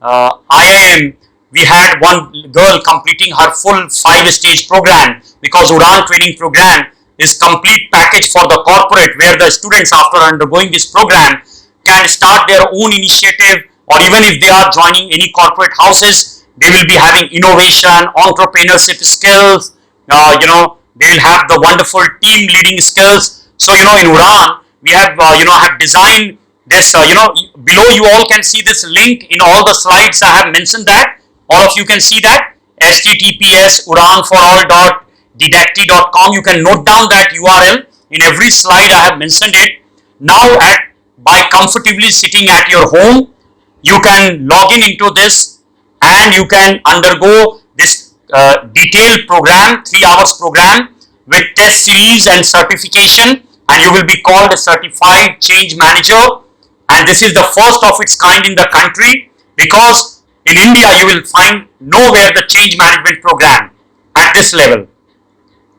IIM, we had one girl completing her full 5-stage program, because Uddan training program is complete package for the corporate, where the students, after undergoing this program, can start their own initiative, or even if they are joining any corporate houses, they will be having innovation, entrepreneurship skills, they will have the wonderful team leading skills. So in Uddan, we have have designed this, below you all can see this link in all the slides. I have mentioned that, all of you can see that, https uddanforall.didacti.com. You can note down that URL. In every slide I have mentioned it. Now by comfortably sitting at your home, you can log in into this, and you can undergo this detailed program, 3 hours program with test series and certification, and you will be called a certified change manager. And this is the first of its kind in the country, because in India you will find nowhere the change management program at this level.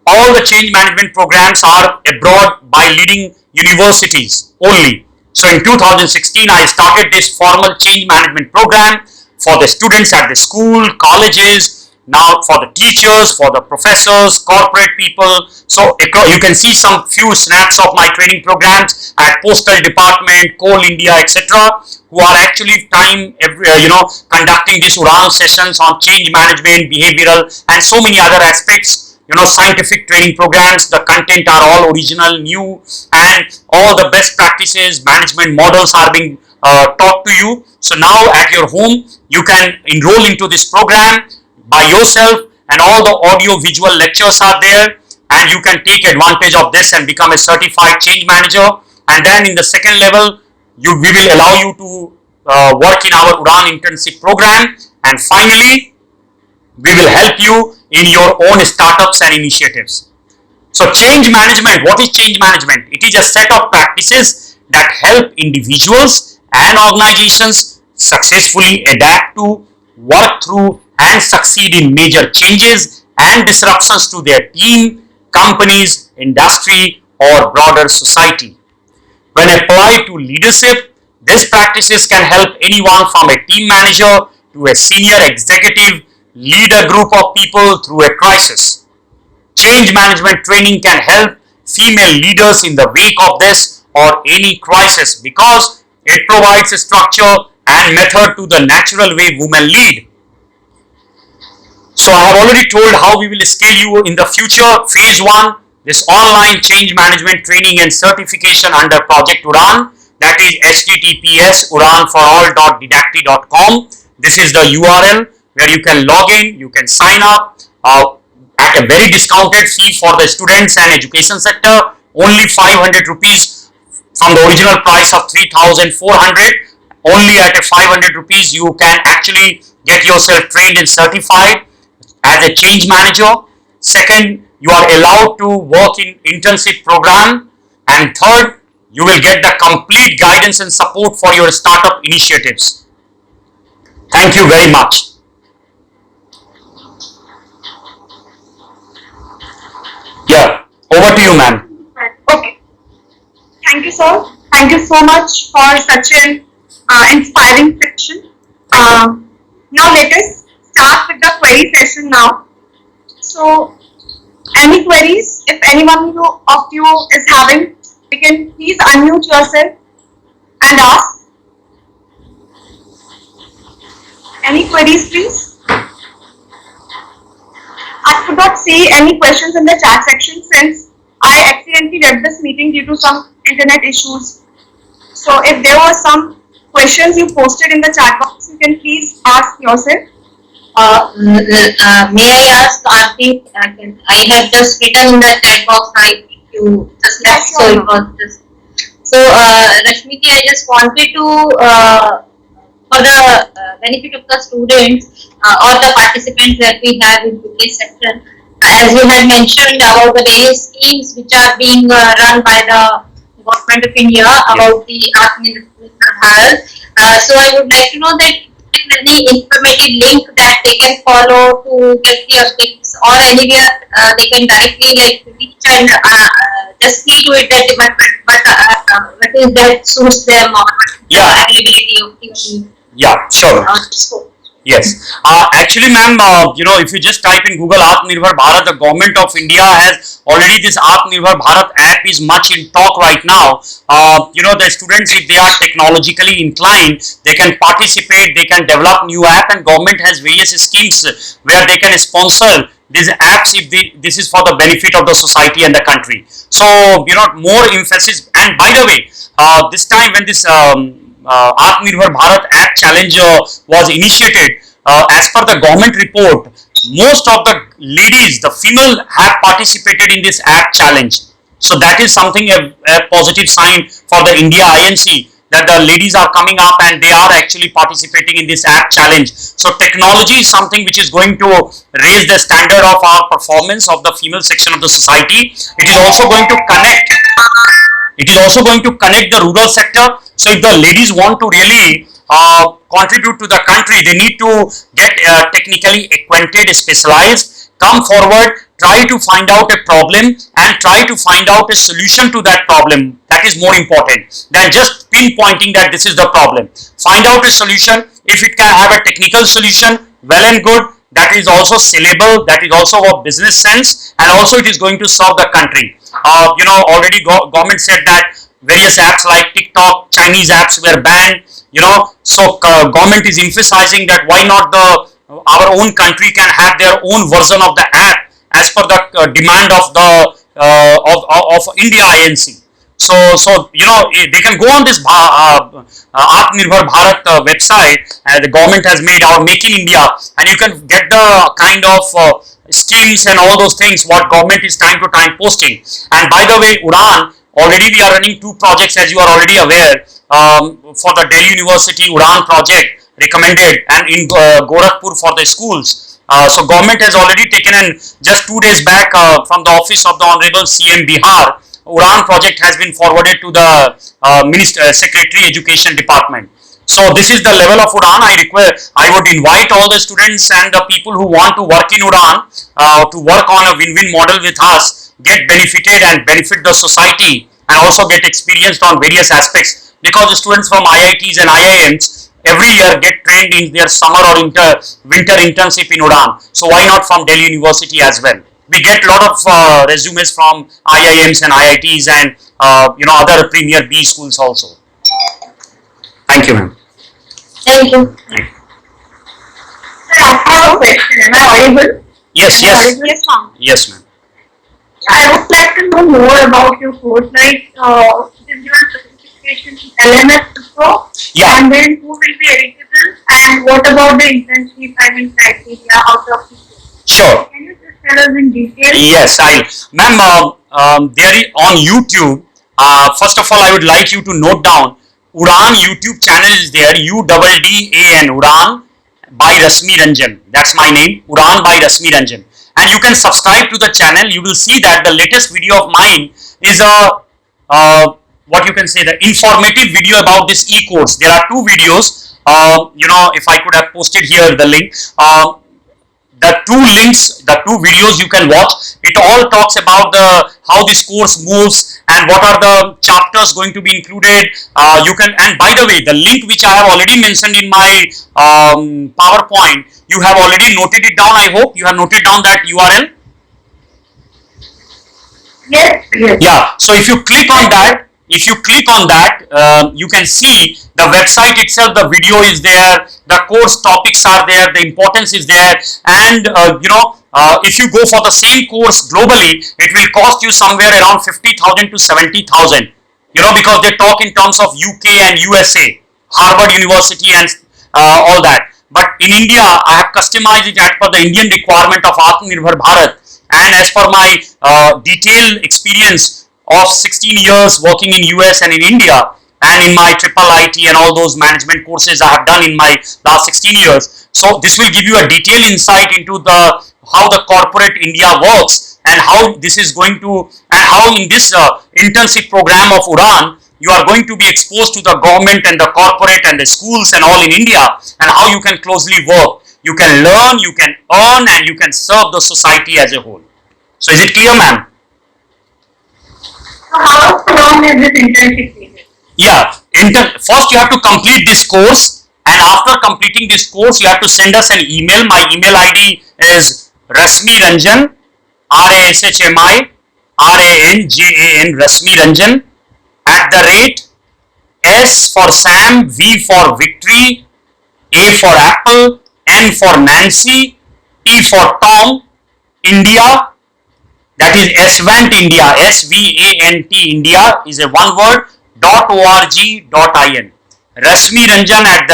All the change management programs are abroad by leading universities only. So in 2016, I started this formal change management program for the students at the school, colleges, now for the teachers, for the professors, corporate people. So you can see some few snaps of my training programs at Postal Department, Coal India, etc., who are actually conducting these Uddan sessions on change management, behavioral, and so many other aspects scientific training programs. The content are all original, new, and all the best practices, management models are being taught to you. So now at your home, you can enroll into this program by yourself, and all the audio visual lectures are there, and you can take advantage of this and become a certified change manager. And then in the second level, we will allow you to work in our Uddan internship program, and finally we will help you in your own startups and initiatives. So change management, what is change management? It is a set of practices that help individuals and organizations successfully adapt to, work through, and succeed in major changes and disruptions to their team, companies, industry, or broader society. When applied to leadership, these practices can help anyone from a team manager to a senior executive lead a group of people through a crisis. Change management training can help female leaders in the wake of this or any crisis because it provides a structure and method to the natural way women lead. So I have already told how we will scale you in the future. Phase 1, this online change management training and certification under Project Uddan, that is https://uddanforall.didacti.com. This is the URL where you can log in, you can sign up at a very discounted fee for the students and education sector, only 500 rupees from the original price of 3,400. Only at a 500 rupees you can actually get yourself trained and certified as a change manager. Second, you are allowed to work in internship program, and third, you will get the complete guidance and support for your startup initiatives. Thank you very much. Yeah, over to you, ma'am. Okay. Thank you, sir. Thank you so much for such an inspiring session. Now let us start with the query session now. So, any queries? If anyone of you is having, you can please unmute yourself and ask. Any queries, please? I could not see any questions in the chat section since I accidentally left this meeting due to some internet issues. So if there were some questions you posted in the chat box, you can please ask yourself. May I ask, Aarti, I have just written in the chat box, I think you just left, so it was just. So, Rashmi, I just wanted to, for the benefit of the students or the participants that we have in today's session, as you had mentioned about the various schemes which are being run by the Govt. Of India about the Aatmanirbhar Bharat. So I would like to know that any informative link that they can follow to get the updates, or anywhere they can directly reach and just see to it that what is that suits them, or availability of the Yeah, sure. Yes. Actually, ma'am, if you just type in Google Aatmanirbhar Bharat, the Government of India has already this Aatmanirbhar Bharat app is much in talk right now. The students, if they are technologically inclined, they can participate, they can develop new app, and government has various schemes where they can sponsor these apps if this is for the benefit of the society and the country. So, more emphasis. And by the way, this time when this Aatmanirbhar Bharat app challenge was initiated, as per the government report, most of the ladies, the female, have participated in this app challenge. So that is something a positive sign for the India INC, that the ladies are coming up and they are actually participating in this app challenge. So technology is something which is going to raise the standard of our performance of the female section of the society. It is also going to connect. It is also going to connect the rural sector. So if the ladies want to really contribute to the country, they need to get technically acquainted, specialized, come forward, try to find out a problem and try to find out a solution to that problem. That is more important than just pinpointing that this is the problem. Find out a solution. If it can have a technical solution, well and good. That is also sellable, that is also of business sense, and also it is going to serve the country. Already government said that various apps like TikTok, Chinese apps were banned, so government is emphasizing that why not our own country can have their own version of the app, as per the demand of the of India INC. So they can go on this Aatmanirbhar Bharat website. The government has made our Make in India, and you can get the kind of schemes and all those things what government is time to time posting. And by the way, Uddan, already we are running two projects, as you are already aware, for the Delhi University Uddan project recommended, and in Gorakhpur for the schools. So government has already taken, and just 2 days back from the office of the Honorable CM Bihar, Uddan project has been forwarded to the Secretary Education Department. So this is the level of Uddan. I would invite all the students and the people who want to work in Uddan to work on a win-win model with us, get benefited and benefit the society, and also get experienced on various aspects, because the students from IITs and IIMs every year get trained in their summer or winter internship in Uddan. So why not from Delhi University as well? We get a lot of resumes from IIMs and IITs and other premier B schools also. Thank you, ma'am. Thank you. Sir, I have a question. Am I audible? Yes, yes, Yes, ma'am. yes, ma'am. I would like to know more about your course, like is your certification LMS Pro, Yeah. and then who will be eligible, and what about the internship, criteria out of this course? Sure. Can you just tell us in detail? Yes, ma'am, there is on YouTube. First of all, I would like you to note down Uddan YouTube channel is there. UDDAN Uddan by Rashmi Ranjan. That's my name. Uddan by Rashmi Ranjan. And you can subscribe to the channel. You will see that the latest video of mine is what you can say, the informative video about this e-course. There are two videos. If I could have posted here the link. The two links, the two videos you can watch. It all talks about how this course moves and what are the chapters going to be included. And by the way, the link which I have already mentioned in my PowerPoint, you have already noted it down. I hope you have noted down that URL. Yes. Yes. Yeah. So if you click on that, you can see the website itself. The video is there. The course topics are there. The importance is there. And if you go for the same course globally, it will cost you somewhere around 50,000 to 70,000. Because they talk in terms of UK and USA, Harvard University, and all that. But in India, I have customized it as per the Indian requirement of Aatmanirbhar Bharat, and as per my detailed experience of 16 years working in US and in India, and in my triple IT and all those management courses I have done in my last 16 years. So this will give you a detailed insight into how the corporate India works, and how this is going to, and how in this internship program of Uddan, you are going to be exposed to the government and the corporate and the schools and all in India, and how you can closely work. You can learn, you can earn, and you can serve the society as a whole. So is it clear, ma'am? So how long is this internship period? Yeah, first you have to complete this course, and after completing this course, you have to send us an email. My email ID is Rashmi Ranjan, RASHMI RANJAN, Rashmi Ranjan @ S for Sam, V for Victory, A for Apple, N for Nancy, T for Tom, India. That is SVANT India, SVANT India is a one word, .org.in. Rashmi Ranjan @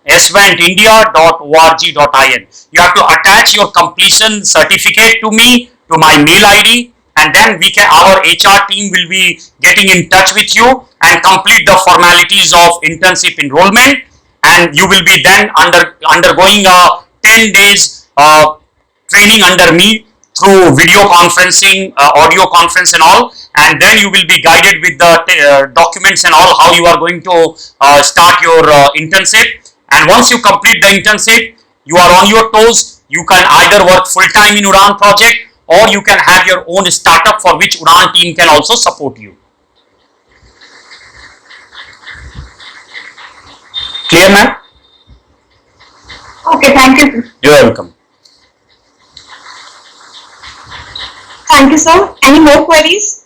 SVANTindia.org.in. You have to attach your completion certificate to me, to my mail ID, and then our HR team will be getting in touch with you and complete the formalities of internship enrollment, and you will be then undergoing a 10 days training under me through video conferencing, audio conference and all, and then you will be guided with the documents and all, how you are going to start your internship. And once you complete the internship, you are on your toes. You can either work full time in Uddan project, or you can have your own startup for which Uddan team can also support you. Clear, ma'am? Okay, thank you. You are welcome. Thank you, sir. Any more queries?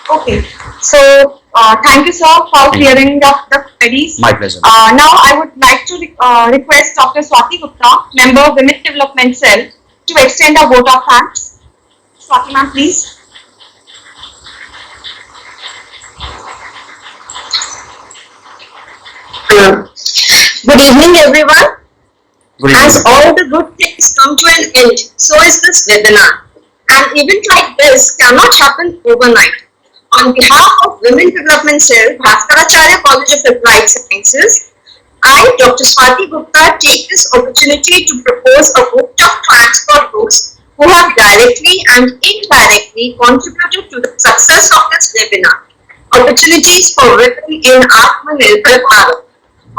Okay. So thank you, sir, for clearing up the queries. My pleasure. Now I would like to request Dr. Swati Gupta, member of Women Development Cell, to extend a vote of thanks. Swati ma'am, please. Good evening, everyone. Good As evening. all the good things come to an end, so is this webinar. An event like this cannot happen overnight. On behalf of Women Development Cell, Bhaskaracharya College of Applied Sciences, I, Dr. Swati Gupta, take this opportunity to propose a vote of thanks for those who have directly and indirectly contributed to the success of this webinar. Opportunities for women in Aatmanirbhar Bharat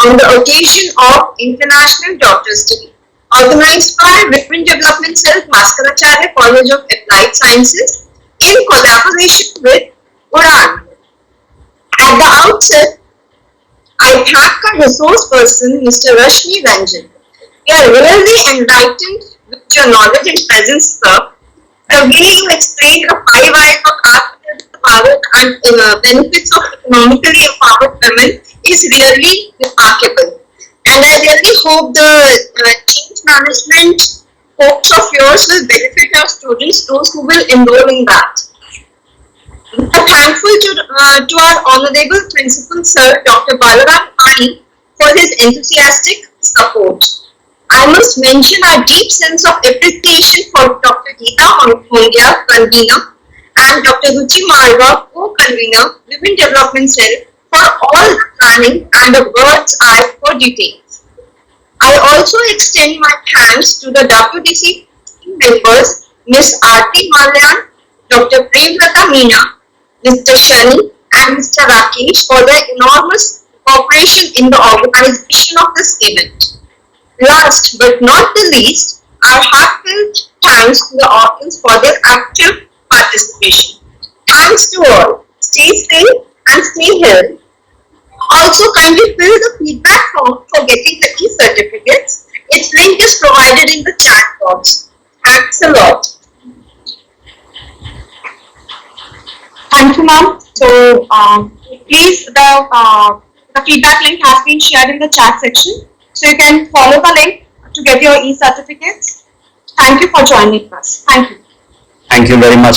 on the occasion of International Daughters Day, organized by Women Development Cell, Bhaskaracharya College of Applied Sciences in collaboration with Uddan. At the outset, I thank our resource person, Mr. Rashmi Ranjan. We are really enlightened with your knowledge and presence, sir. The way you explained the 5 I's of Aatmanirbhar Bharat and benefits of economically empowered women is really remarkable. And I really hope the change management hopes of yours will benefit our students, those who will enroll in that. We are thankful to our Honorable Principal Sir Dr. Balaram Pani for his enthusiastic support. I must mention our deep sense of appreciation for Dr. Geeta Mongia, convener, and Dr. Ruchi Marwa, co-convener, Women Development Cell, for all the planning and a bird's eye for details. I also extend my thanks to the WDC team members, Ms. Aarti Malyan, Dr. Premlata Meena, Mr. Shani, and Mr. Rakesh for their enormous cooperation in the organization of this event. Last but not the least, our heartfelt thanks to the audience for their active participation. Thanks to all. Stay safe and stay healthy. Also, kindly fill the feedback form for getting the e-certificates. Its link is provided in the chat box. Thanks a lot. Thank you, ma'am. So please, the feedback link has been shared in the chat section. So you can follow the link to get your e-certificates. Thank you for joining us. Thank you. Thank you very much.